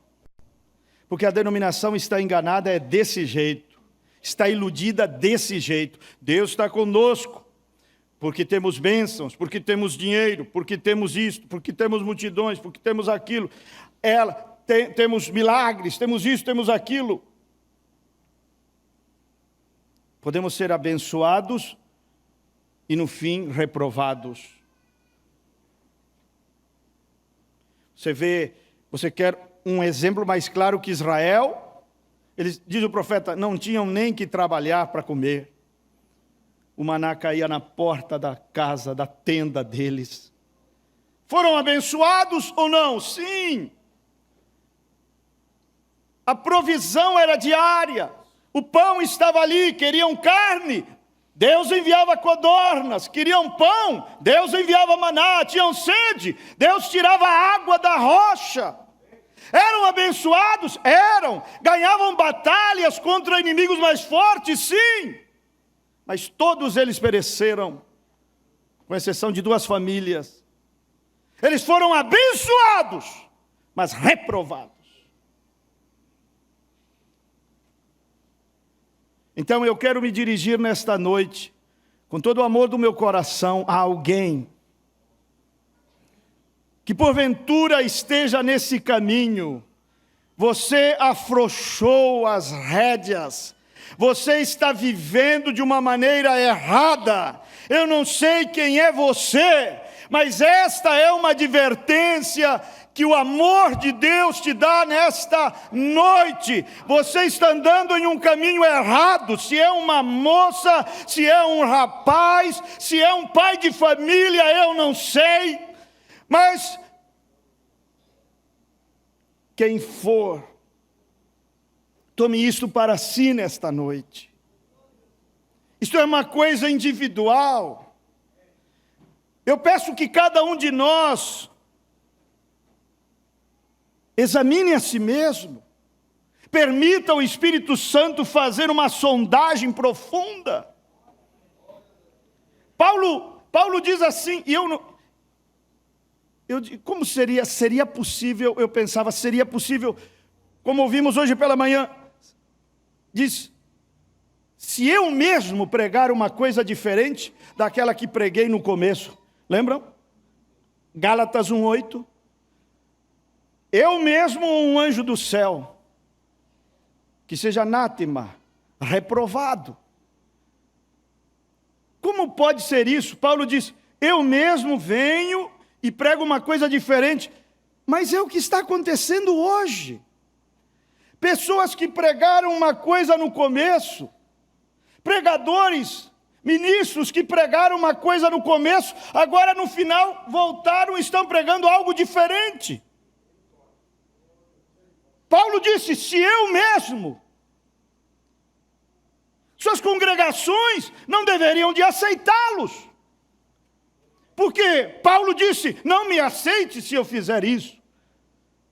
porque a denominação está enganada, é desse jeito, está iludida desse jeito. Deus está conosco, porque temos bênçãos, porque temos dinheiro, porque temos isto, porque temos multidões, porque temos aquilo. Temos milagres, temos isso, temos aquilo. Podemos ser abençoados e no fim reprovados. Você quer um exemplo mais claro que Israel? Diz o profeta, não tinham nem que trabalhar para comer. O maná caía na porta da casa, da tenda deles. Foram abençoados ou não? Sim. A provisão era diária. O pão estava ali, queriam carne. Deus enviava codornas, queriam pão, Deus enviava maná, tinham sede, Deus tirava a água da rocha. Eram abençoados? Eram. Ganhavam batalhas contra inimigos mais fortes? Sim. Mas todos eles pereceram, com exceção de 2 famílias. Eles foram abençoados, mas reprovados. Então eu quero me dirigir nesta noite, com todo o amor do meu coração, a alguém que porventura esteja nesse caminho. Você afrouxou as rédeas, você está vivendo de uma maneira errada. Eu não sei quem é você, mas esta é uma advertência que o amor de Deus te dá nesta noite. Você está andando em um caminho errado. Se é uma moça, se é um rapaz, se é um pai de família, eu não sei. Mas quem for, tome isto para si nesta noite. Isto é uma coisa individual. Eu peço que cada um de nós examine a si mesmo. Permita o Espírito Santo fazer uma sondagem profunda. Paulo diz assim, e como seria possível, eu pensava, seria possível, como ouvimos hoje pela manhã, diz, se eu mesmo pregar uma coisa diferente daquela que preguei no começo, lembram? Gálatas 1:8, eu mesmo um anjo do céu, que seja anátema, reprovado. Como pode ser isso? Paulo diz, eu mesmo venho e prego uma coisa diferente, mas é o que está acontecendo hoje. Pessoas que pregaram uma coisa no começo, pregadores, ministros que pregaram uma coisa no começo, agora no final voltaram e estão pregando algo diferente. Paulo disse, se eu mesmo, suas congregações não deveriam de aceitá-los. Porque Paulo disse, não me aceite se eu fizer isso.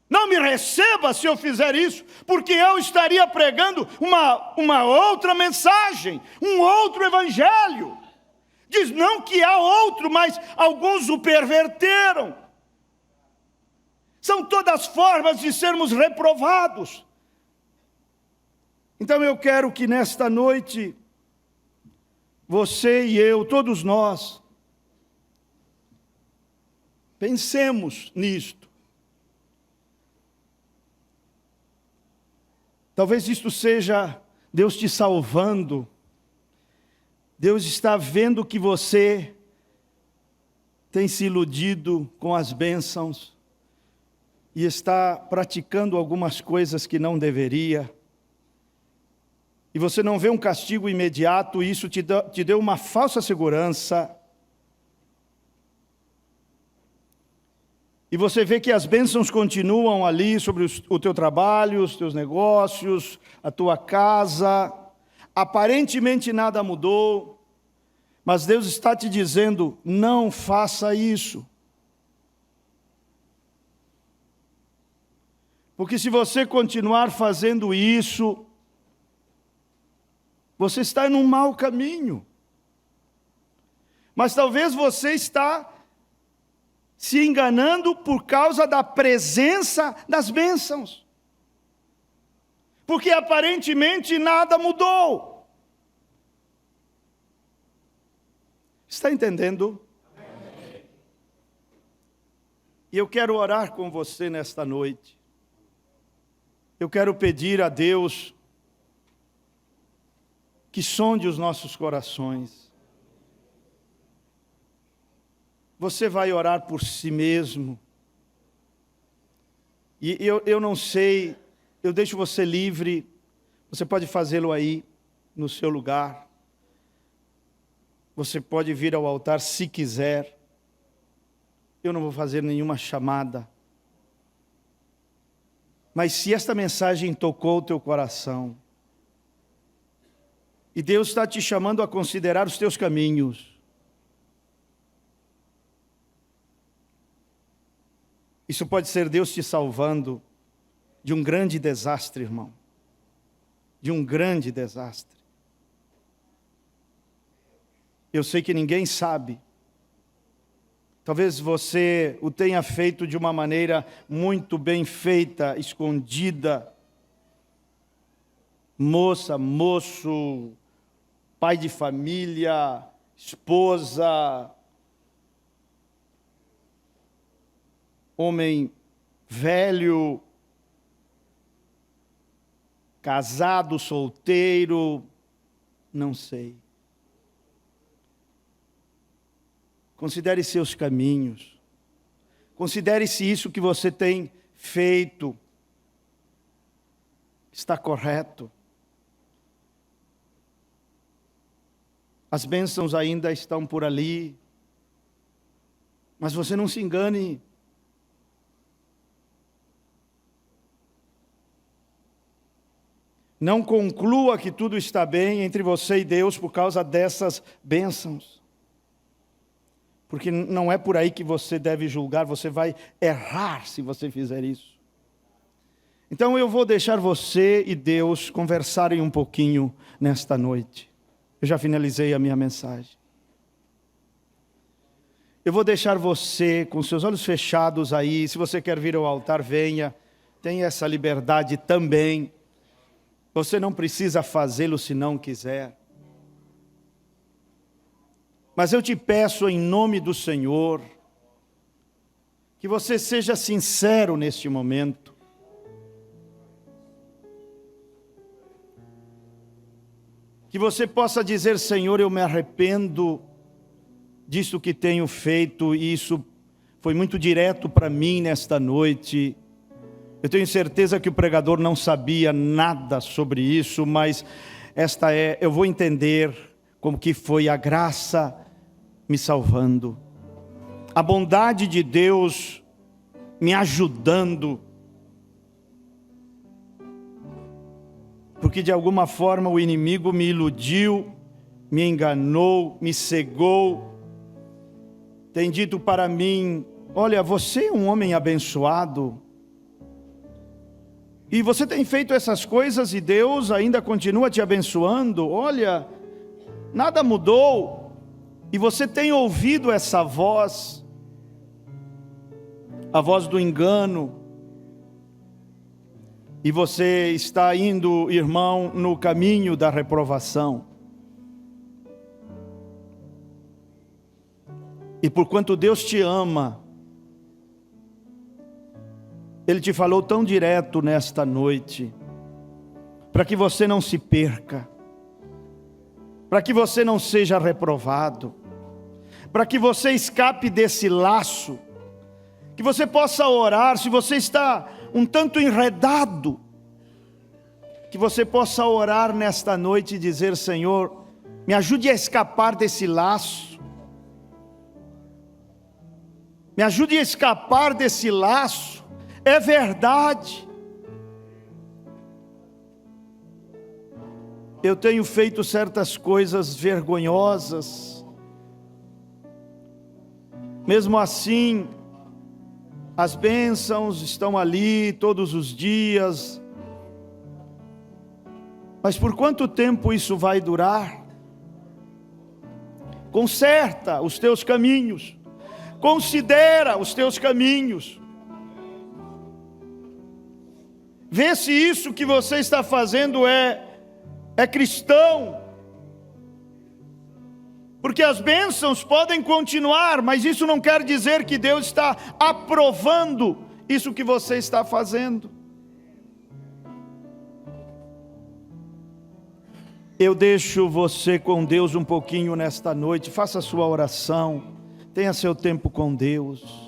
Não me receba se eu fizer isso, porque eu estaria pregando uma outra mensagem, um outro evangelho. Diz não que há outro, mas alguns o perverteram. São todas formas de sermos reprovados. Então eu quero que nesta noite, você e eu, todos nós, pensemos nisto. Talvez isto seja Deus te salvando. Deus está vendo que você tem se iludido com as bênçãos e está praticando algumas coisas que não deveria. E você não vê um castigo imediato, e isso te deu uma falsa segurança. E você vê que as bênçãos continuam ali sobre o teu trabalho, os teus negócios, a tua casa. Aparentemente nada mudou, mas Deus está te dizendo, não faça isso. Porque se você continuar fazendo isso, você está em um mau caminho. Mas talvez você está se enganando por causa da presença das bênçãos. Porque aparentemente nada mudou. Está entendendo? Amém. E eu quero orar com você nesta noite. Eu quero pedir a Deus que sonde os nossos corações. Você vai orar por si mesmo. E eu não sei, eu deixo você livre. Você pode fazê-lo aí, no seu lugar. Você pode vir ao altar se quiser. Eu não vou fazer nenhuma chamada. Mas se esta mensagem tocou o teu coração, e Deus está te chamando a considerar os teus caminhos, isso pode ser Deus te salvando de um grande desastre, irmão. De um grande desastre. Eu sei que ninguém sabe. Talvez você o tenha feito de uma maneira muito bem feita, escondida. Moça, moço, pai de família, esposa, homem velho, casado, solteiro, não sei. Considere seus caminhos. Considere se isso que você tem feito está correto. As bênçãos ainda estão por ali. Mas você não se engane. Não conclua que tudo está bem entre você e Deus por causa dessas bênçãos. Porque não é por aí que você deve julgar, você vai errar se você fizer isso. Então eu vou deixar você e Deus conversarem um pouquinho nesta noite. Eu já finalizei a minha mensagem. Eu vou deixar você com seus olhos fechados aí. Se você quer vir ao altar, venha. Tenha essa liberdade também. Você não precisa fazê-lo se não quiser. Mas eu te peço em nome do Senhor, que você seja sincero neste momento. Que você possa dizer: Senhor, eu me arrependo disso que tenho feito, e isso foi muito direto para mim nesta noite. Eu tenho certeza que o pregador não sabia nada sobre isso, mas eu vou entender como que foi a graça me salvando, a bondade de Deus me ajudando, porque de alguma forma o inimigo me iludiu, me enganou, me cegou, tem dito para mim: olha, você é um homem abençoado, e você tem feito essas coisas e Deus ainda continua te abençoando, olha, nada mudou. E você tem ouvido essa voz, a voz do engano, e você está indo, irmão, no caminho da reprovação. E porquanto Deus te ama, Ele te falou tão direto nesta noite, para que você não se perca, para que você não seja reprovado, para que você escape desse laço, que você possa orar. Se você está um tanto enredado, que você possa orar nesta noite e dizer: Senhor, me ajude a escapar desse laço, me ajude a escapar desse laço. É verdade, eu tenho feito certas coisas vergonhosas, mesmo assim, as bênçãos estão ali todos os dias, mas por quanto tempo isso vai durar? Conserta os teus caminhos, considera os teus caminhos, vê se isso que você está fazendo é cristão, porque as bênçãos podem continuar, mas isso não quer dizer que Deus está aprovando isso que você está fazendo. Eu deixo você com Deus um pouquinho nesta noite. Faça a sua oração, tenha seu tempo com Deus.